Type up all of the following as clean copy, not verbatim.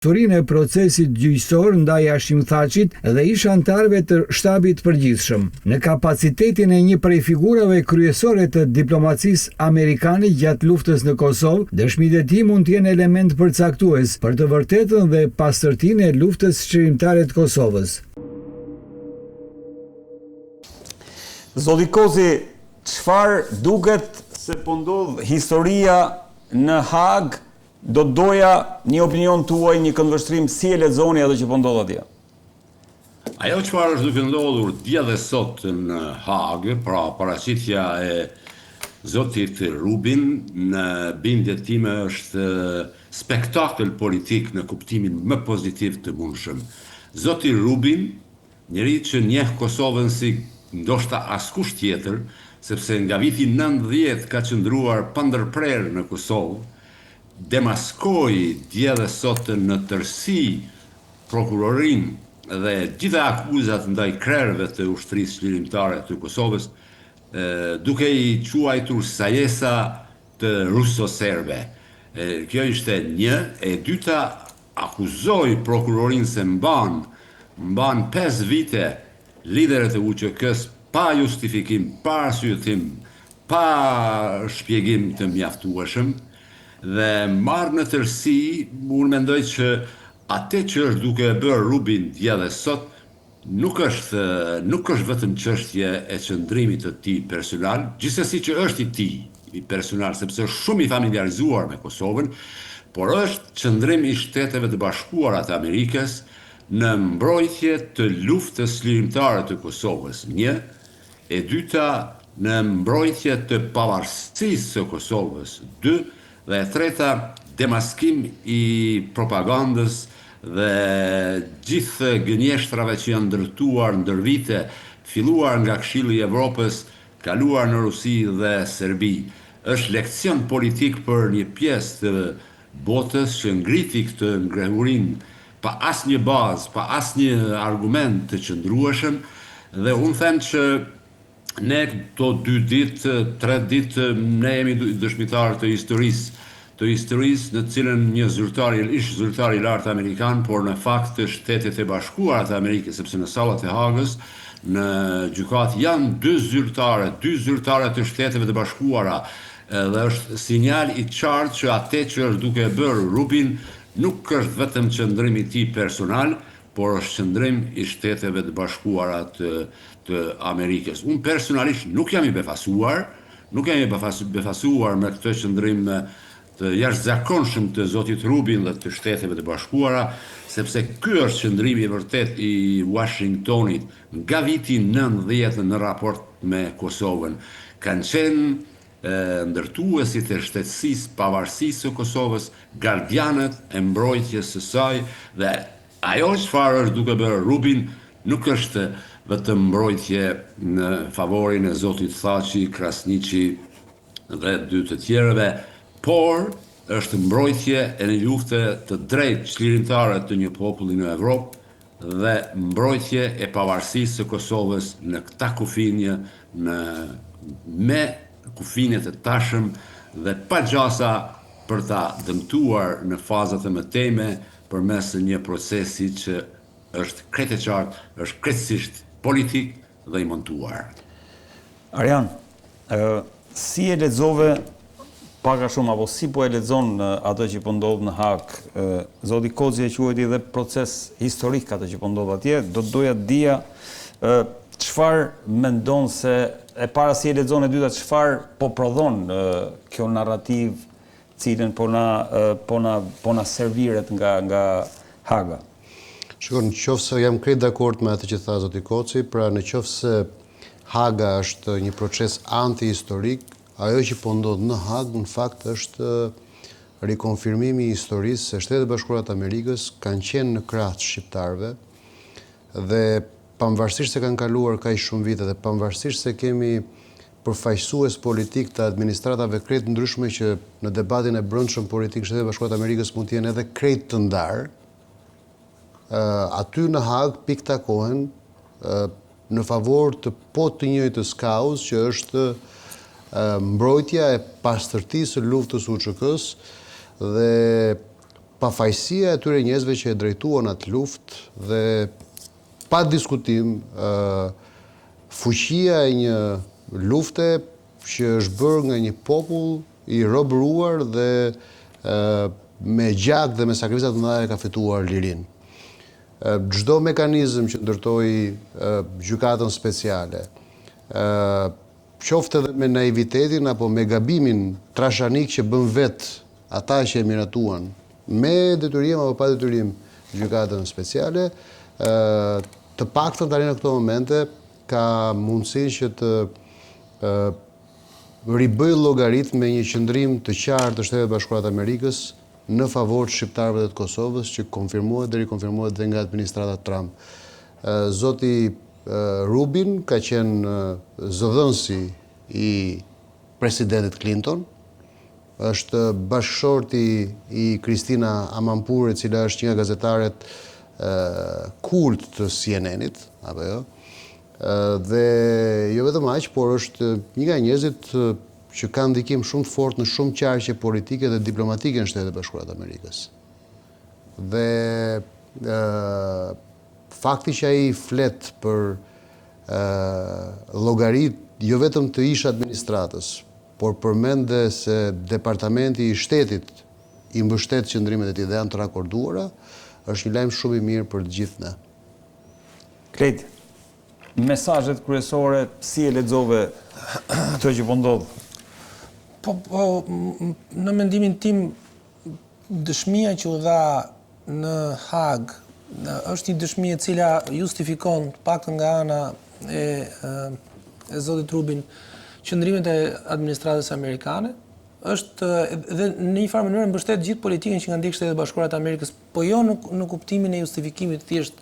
Furinë e procesit gjyqësor ndaj Hashim Thaqit dhe ish anëtarëve të shtabit përgjithshëm. Në kapacitetin e një prej figurave kryesore të diplomacisë amerikane gjatë luftës në Kosovë, dëshmitë e tij mund të jenë element përcaktues për të vërtetën dhe pastërtinë e luftës çlirimtare të Kosovës. Zoti Kozi, çfarë duket se po ndodh historia në Hag? Do doja një opinion tuaj, një këndvështrim, si e lexoni ato që po ndodh atje? Ajo çfarë është duke ndodhur dje dhe sot në Hagë, pra paraqitja e zotit Rubin, në bindjen time është spektakël politik në kuptimin më pozitiv të mundshëm. Zoti Rubin, njeri që njeh Kosovën si ndoshta askush tjetër, sepse nga viti 90 ka qëndruar pa ndërprerë në Kosovë, demaskoi dje dhe sot në tërësi prokurorin dhe gjitha akuzat ndaj krerëve të ushtrisë çlirimtare të Kosovës, duke i quajtur sajesa të ruso-serbe. Kjo ishte një. E dyta, akuzoi prokurorin se mban 5 vite liderët e UÇK-s pa justifikim, pa arsyetim, pa shpjegim të mjaftueshëm. Dhe marrë në tërësi, unë mendoj që atë që është duke bërë Rubin dje dhe sot nuk është vetëm çështje e qëndrimit të tij personal, gjithsesi që është i tij personal, sepse është shumë i familiarizuar me Kosovën, por është qëndrim i Shteteve të Bashkuara të Amerikës në mbrojtje të luftës çlirimtare të Kosovës. Një, e dyta, në mbrojtje të pavarësisë së Kosovës. Dy, dhe e treta, demaskim i propagandës dhe gjithë gënjeshtrave që janë ndërtuar ndër vite, filluar nga Këshilli i Evropës, kaluar në Rusi dhe Serbi. Është leksion politik për një pjesë të botës që ngriti këtë ngrehurinë pa asnjë bazë, pa asnjë argument të qëndrueshëm, dhe unë them që ne këto 2 ditë, 3 ditë, ne jemi dëshmitarë të historisë në cilën një ish zyrtar i lartë amerikan, por në fakt të Shtetet e Bashkuara të Amerikës, sepse në sallat e Hagës, në gjykat janë 2 zyrtare të Shteteve të Bashkuara, dhe është sinjal i qartë që atë që është duke bërë Rubin nuk është vetëm qëndrim i tij personal, por është qëndrim i Shteteve të Bashkuara të Amerikës. Unë personalisht nuk jam i befasuar me këtë qëndrim të jashtëzakonshëm të zotit Rubin dhe të Shteteve të Bashkuara, sepse ky është qëndrimi i vërtet i Washingtonit nga viti 90 në raport me Kosovën. Kanë qenë ndërtuesit e shtetësisë, pavarësisë së Kosovës, gardianët e mbrojtjes së saj, dhe ajo çfarë është duke bërë Rubin nuk është vetëm mbrojtje në favorin e zotit Thaçi, Krasniqi dhe 2 të tjerëve, por është mbrojtje e një lufte të drejtë çlirimtare të një populli në Evropë dhe mbrojtje e pavarësisë së Kosovës në këta kufinje, me kufinet e tashëm dhe pa gjasa për ta dëmtuar në fazat e mëtejme përmes një procesi që është krejt e qartë, është krejtësisht politik dhe i montuar. Arjan, si e lexove pak a shumë, apo si po e lexon ato që po ndodh në Hag? Zoti Kozi e quajti edhe proces historik ato që po ndodh atje. Do doja të dija çfarë mendon se e para si e lexon, e dyta çfarë po prodhon kjo narrativ cilën po na serviret nga Haga. Shikon, nëse jam krejt dakord me atë që tha zoti Koci, pra nëse Haga është një proces anti-historik, ajo që po ndodh në Hag në fakt është rikonfirmimi i historisë se Shtetet e Bashkuara të Amerikës kanë qenë në krah të shqiptarëve, dhe pavarësisht se kanë kaluar kaq shumë vite dhe pavarësisht se kemi përfaqësues politik të administratave krejt ndryshme që në debatin e brendshëm politik Shtetet e Bashkuara të Amerikës mund të jenë edhe krejt të ndarë, aty në Hag pikë takohen në favor të të njëjtës kauzë që është mbrojtja e pastërtisë së luftës UÇK-s dhe pafajësia e tyre njerëzve që e drejtuan atë luftë dhe pa diskutim fuqia e një lufte që është bërë nga një popull i robëruar dhe me gjak dhe me sakrificat të mëdha ka fituar lirinë. Çdo mekanizëm që ndërtoi gjykatën speciale, qoftë edhe me naivitetin apo me gabimin trashanik që bën vetë ata që e miratuan, me detyrim apo pa detyrim gjykatën speciale, të paktën tani në këto momente ka mundësi që të ribëj llogarit me një qëndrim të qartë të Shtetet Bashkuara të Amerikës në favor të shqiptarëve të Kosovës, që konfirmohet dhe rikonfirmohet dhe nga administrata Trump. Zoti Rubin ka qenë zëdhënësi i presidentit Clinton, është bashkëshorti i Kristina Amanpour, e cila është një nga gazetaret kult të CNN-it, apo jo? Dhe jo vetëm aq, por është një nga njerëzit që kanë ndikim shumë të fortë në shumë qarqe politike dhe diplomatike në Shtetet Bashkuara të Amerikës. Dhe fakti që ai flet për llogarit jo vetëm të ish administratës, por përmende se departamenti i shtetit i mbështet qëndrimet e tij dhe janë të rakorduara, është një lajm shumë i mirë për të gjithë ne. Krejt, mesazhet kryesore, si e lexove këtë që po ndodh? Po, në mendimin tim, dëshmia që u dha në Hag është një dëshmi e cila justifikon paktën nga ana e zotit Rubin qëndrimet e administratës amerikane, është dhe në një farë mënyrë mbështet gjithë politikën që nga ndjek Shtetet Bashkuara të Amerikës, po jo në kuptimin e justifikimit thjesht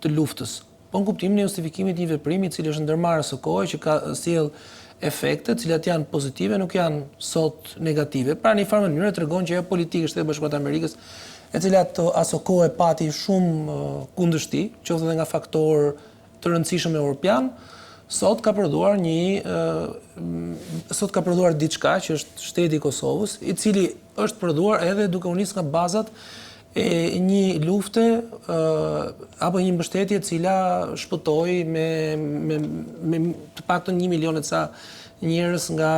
të luftës, po në kuptimin e justifikimit një veprimi i cili është ndërmarrës së kohë që ka sjell efekte, të cilat janë pozitive, nuk janë sot negative. Pra në një farë mënyrë tregon që ajo politikë e Shtetit Bashkuar të Amerikës, e cila aso kohë pati shumë kundërshti, qoftë edhe nga faktor të rëndësishëm evropian, sot ka prodhuar diçka që është shteti i Kosovës, i cili është prodhuar edhe duke u nisur nga bazat e një lufte apo një mbështetje e cila shpëtoi me të paktën 1 milion e ca njerëz nga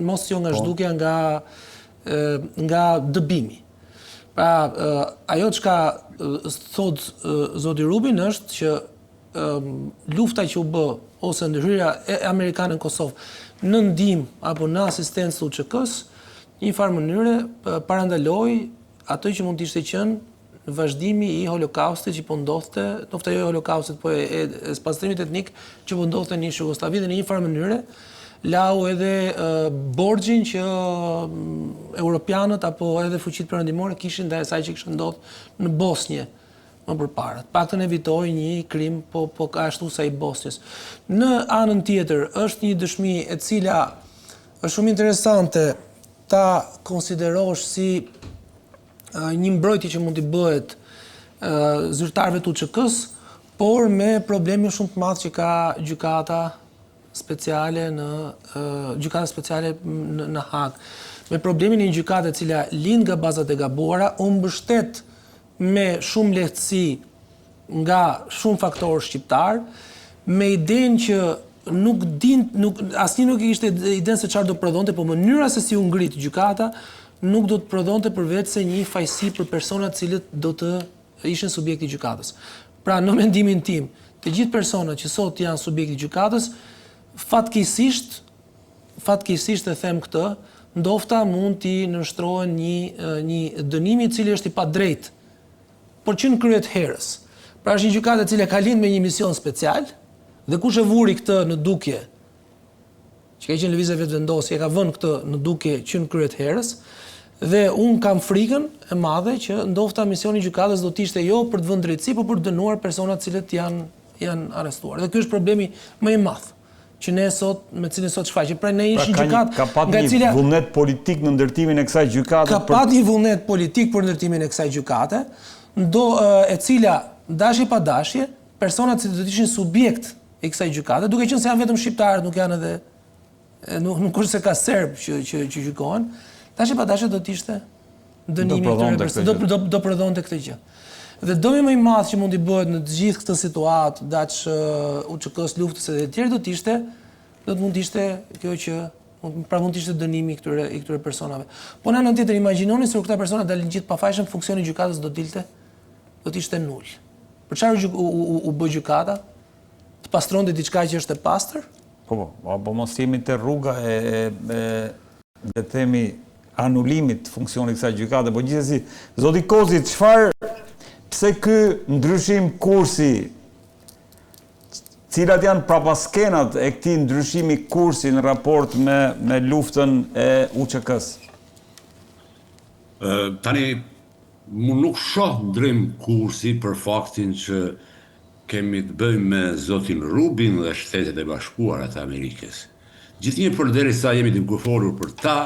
mos jo nga zhdukja, nga dëbimi. Pra, ajo çka thot zoti Rubin është që lufta që u bë ose ndërhyrja e amerikanë në Kosovë në ndihmë apo në asistencë të UÇK-s, në një farë mënyre parandaloi ato që mund të ishte qenë në vazhdimi i holokaustit që po ndodhte, nofta jo holokaustit, po e pastrimit etnik që po ndodhte në Jugosllavi, dhe në një farë mënyre lau edhe borxhin që europianët apo edhe fuqitë perëndimore kishin ndaj asaj që kishte ndodhur në Bosnjë më përpara. Paktën evitoi një krim, po ka ashtu sa i Bosnjës. Në anën tjetër është një dëshmi e cila është shumë interesante ta konsiderosh si një mbrojtje që mund t'i bëhet zyrtarëve të UÇK-s, por me probleme shumë të madh që ka gjykata speciale në Hag. Me problemin e një gjykate e cila lind nga bazat e gabuara, u mbështet me shumë lehtësi nga shumë faktorë shqiptar, me idenë që asnjë nuk ishte idenë se çfarë do prodhonte, po mënyra se si u ngrit gjykata nuk do të prodhonte përveç se një fajësi për personat cilët do të ishin subjekti i gjykatës. Pra, në mendimin tim, të gjithë personat që sot janë subjekti i gjykatës, fatkeqësisht e them këtë, ndofta mund t'i nënshtrohen një dënimi i cili është i padrejtë, por që kryet herës. Pra, është një gjykatë e cila ka lind me një mision special, dhe kush e vuri këtë në dukje, që ka qenë lëvizje vetëvendosje, e ka vënë këtë në dukje që kryet herës, dhe unë kam frikën e madhe që ndofta misioni i gjykatës do të ishte jo për të vënë drejtësi, por për të dënuar personat cilët janë arrestuar. Dhe ky është problemi më i madh që ne sot me cilin sot shfaqet. Pra ne ishim gjykatë ka pat një vullnet politik në ndërtimin e kësaj gjykate. Ka pat një vullnet politik për ndërtimin e kësaj gjykate, e cila dashje pa dashje, personat që do të ishin subjekt e kësaj gjykate, duke qenë se janë vetëm shqiptarët, nuk janë edhe nuk është se ka serb që gjykohen, dashje pa dashje do të ishte dënimi do prodhonte këtë gjë. Dhe dëmi më i madh që mund i bëhet në të gjithë këtë situatë, daç UÇK-s luftës edhe të tjerë do të mund të ishte kjo që mund të ishte dënimi i këtyre personave. Po në anën tjetër imagjinoni se këta persona dalin gjithë pafajshëm, funksioni i gjykatës do të ishte nul. Për çfarë u bë gjykata? Të pastronte diçka që është e pastër? Po mos jemi te rruga le themi anulimit të funksionit kësaj gjykate, po gjithsesi, zoti Kozi, pse ky ndryshim kursi, cilat janë prapaskenat e këtij ndryshimi kursi në raport me luftën e UÇK-s? Tani, mu nuk shoh ndrym kursi për faktin që kemi të bëjmë me zotin Rubin dhe Shtetet e Bashkuara të Amerikës. Gjithnjë përderisa jemi të folur për ta,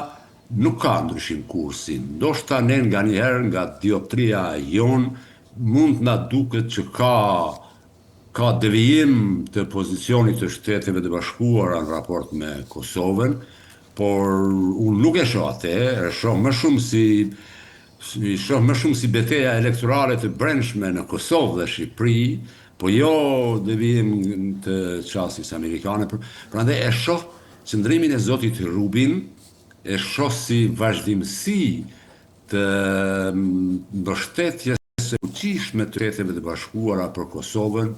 nuk ka ndryshim kursi. Ndoshta ne nga njëherë nga dioptria jon mund na duket që ka devijim të pozicionit të Shteteve të Bashkuara në raport me Kosovën, por unë nuk e shoh atë, e shoh më shumë si betejë elektorale të brendshme në Kosovë dhe Shqipëri, po jo devijim të qasjes amerikane. Prandaj e shoh qëndrimin e zotit Rubin, e shoh si vazhdimsi të mbështetjes së fuqishme të Shteteve të Bashkuara për Kosovën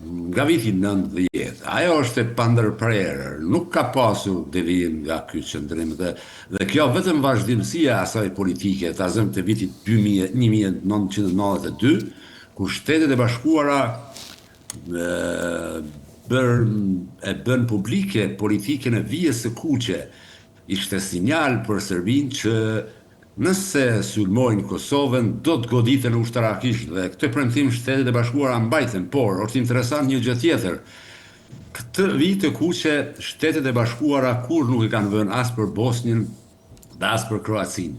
nga viti 90. Ajo është e pandërprerë, nuk ka pasur devijim nga ky qëndrim dhe kjo vetëm vazhdimësia e asaj politike ta zëm të vitit 1992, kur Shtetet e Bashkuara bën publike politikën e vijës së kuqe, ishte sinjal për Serbinë që nëse sulmojnë Kosovën, do të goditen ushtarakisht dhe këtë premtim Shtetet e Bashkuara mbajtën, por është interesant një gjë tjetër. Këtë vijë të kuqe Shtetet e Bashkuara kur nuk e kanë vënë as për Bosnjën dhe as për Kroacinë.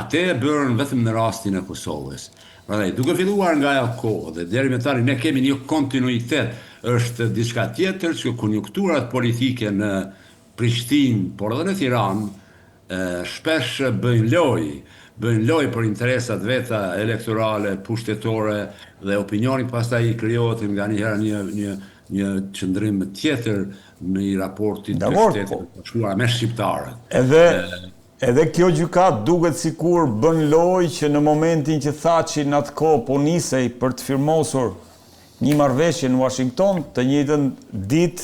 Atë e bërën vetëm në rastin e Kosovës. Prandaj, duke filluar nga ajo kohë dhe deri më tani ne kemi një kontinuitet, është diçka tjetër që konjunkturat politike në Prishtinë, por edhe në Tiranë, shpesh bëjnë lojë për interesat veta elektorale, pushtetore dhe opinioni pastaj i krijohet nga njëherë një qëndrim tjetër në raportin të Shtetit të Bashkuara me shqiptarët. Edhe kjo gjykat duket sikur bën lojë që në momentin që Thaçi në atë kohë po nisej për të firmosur një marrëveshje në Washington, të njëjtën ditë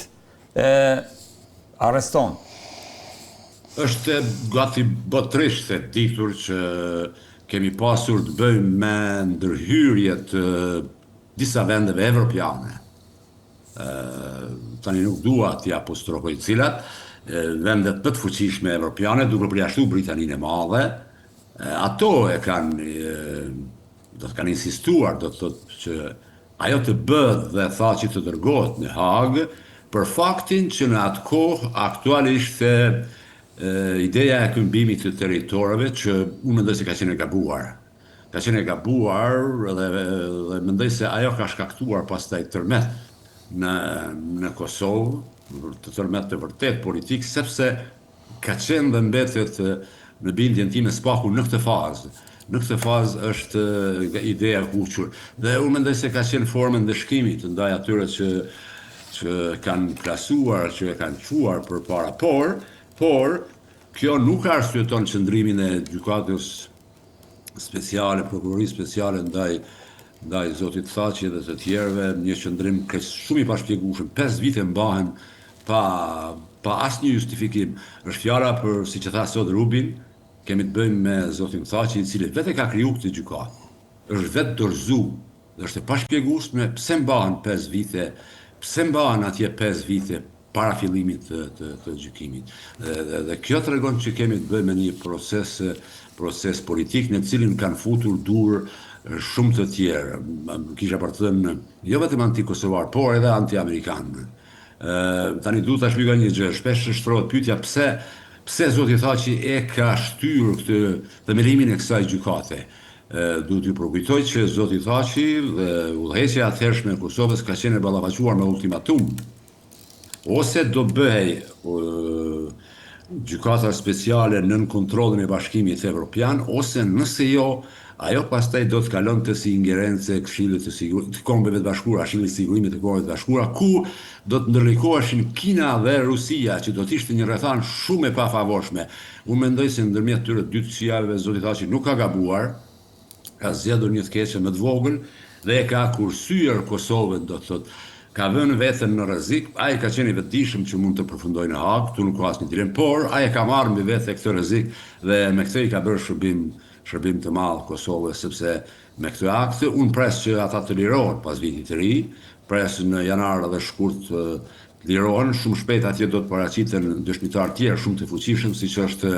arreston. Është gati botërisht e ditur që kemi pasur të bëjmë me ndërhyrje të disa vendeve evropiane. Tani nuk dua t'i apostrofoj cilat, vendet më të fuqishme evropiane, duke përjashtu Britaninë e Madhe, ato do të kanë insistuar, do të thotë që ajo të bëhet dhe Thaçi të dërgohet në Hagë, për faktin që në atë kohë aktualisht ideja e këmbimit të territoreve që unë mendoj se ka qenë e gabuar. Ka qenë e gabuar dhe mendoj se ajo ka shkaktuar pastaj tërmet në Kosovë, të tërmet të vërtet politik, sepse ka qenë dhe mbetet në bindjen time spaku në këtë fazë. Në këtë fazë është ideja kuqur. Dhe unë mendoj se ka qenë formën ndëshkimit ndaj atyre që kanë klasuar, që e kanë quar përpara. Por kjo nuk arsyeton qëndrimin e gjykatës speciale, prokurorisë speciale ndaj zotit Thaçi dhe të tjerëve, një qëndrim shumë i pashpjegueshëm. 5 vite mbahen pa asnjë justifikim. Është fjala për, siç e tha sot Rubin, kemi të bëjmë me zotin Thaçi, i cili vetë ka kriju këtë gjykatë. Është vetë dorëzu, është e pashpjegueshme pse mbahen 5 vite, pse mbahen atje 5 vite para fillimit të gjykimit. Dhe kjo tregon që kemi të bëjmë me një proces politik në cilin kanë futur dur shumë të tjerë. Kisha për të thënë jo vetëm anti-kosovar, por edhe anti-amerikan. Tani duhet ta shpjegoj një gjë, shpesh shtrohet pyetja pse zoti Thaçi e ka shtyrë këtë themelimin e kësaj gjykate. Duhet t'ju përkujtoj që zoti Thaçi dhe udhëheqja e atëhershme e Kosovës ka qenë ballavaçuar me ultimatum. Ose do bëhej gjykata speciale nën kontrollin e Bashkimit Evropian, ose nëse jo, ajo pastaj do të kalonte si ingerencë e Këshillit të Kombeve të Bashkuara, Këshillit të Sigurimit të Kombeve të Bashkuara, ku do të ndërlikoheshin Kina dhe Rusia, që do të ishte një rrethanë shumë e pafavorshme. Unë mendoj se ndërmjet këtyre dy javëve zoti Thaçi nuk ka gabuar, ka zgjedhur një të keqe më të vogël dhe e ka kursyer Kosovën, do të thotë, ka vënë veten në rrezik. Ai ka qenë i vetëdijshëm që mund të përfundojë në Hag, këtu nuk ka asnjë dilemë, por ai e ka marrë mbi vete këtë rrezik dhe me këtë i ka bërë shërbim të madh Kosovës, sepse me këtë akt unë pres që ata të lirohen pas vitit të ri, pres në janar dhe shkurt të lirohen. Shumë shpejt atje do të paraqiten dëshmitar tjerë shumë të fuqishëm, siç është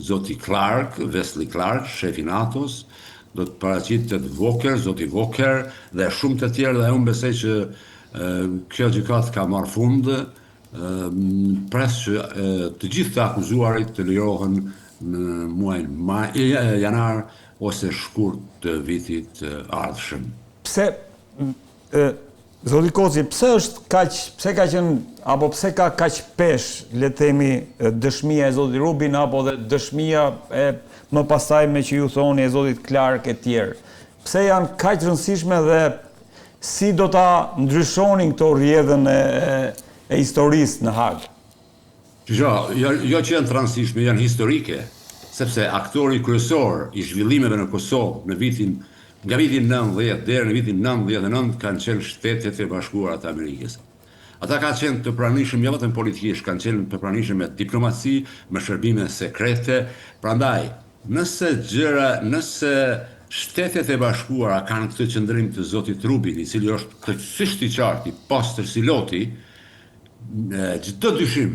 zoti Clark, Wesley Clark, shefi NATO-s, do të paraqitet zoti Walker dhe shumë të tjerë, dhe unë besoj që kjo gjykatë ka marrë fund, pres që të gjithë të akuzuarit të lirohen në muajin janar ose shkurt të vitit ardhshëm. Pse, zoti Koci, pse ka qenë, apo pse ka kaq pesh, le të themi, dëshmia e zotit Rubin, apo dhe dëshmia e më pastaj me që ju thoni e zotit Clark e tjerë? Pse janë kaq rëndësishme dhe si do ta ndryshonin këto rrjedhën e historisë në Hag? Jo që janë të rëndësishme, janë historike, sepse aktori kryesor i zhvillimeve në Kosovë nga vitin 90 deri në vitin 99 kanë qenë Shtetet e Bashkuara të Amerikës. Ata kanë qenë të pranishëm jo vetëm politikisht, kanë qenë të pranishëm me diplomaci, me shërbime sekrete. Prandaj, nëse Shtetet e Bashkuara kanë këtë qëndrim të zotit Rubin, i cili është kryesisht i qartë, i pastër si loti, çdo dyshim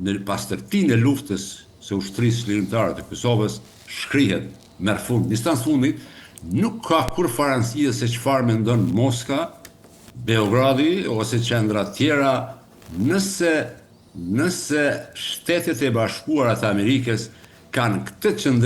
në pastërtinë e luftës së ushtrisë lirimtare të Kosovës shkrihet, merr fund. Në instancë fundit, nuk ka kur garancie se çfarë mendon Moska, Beogradi ose qendra tjera, nëse Shtetet e Bashkuara të Amerikës kanë këtë qëndrim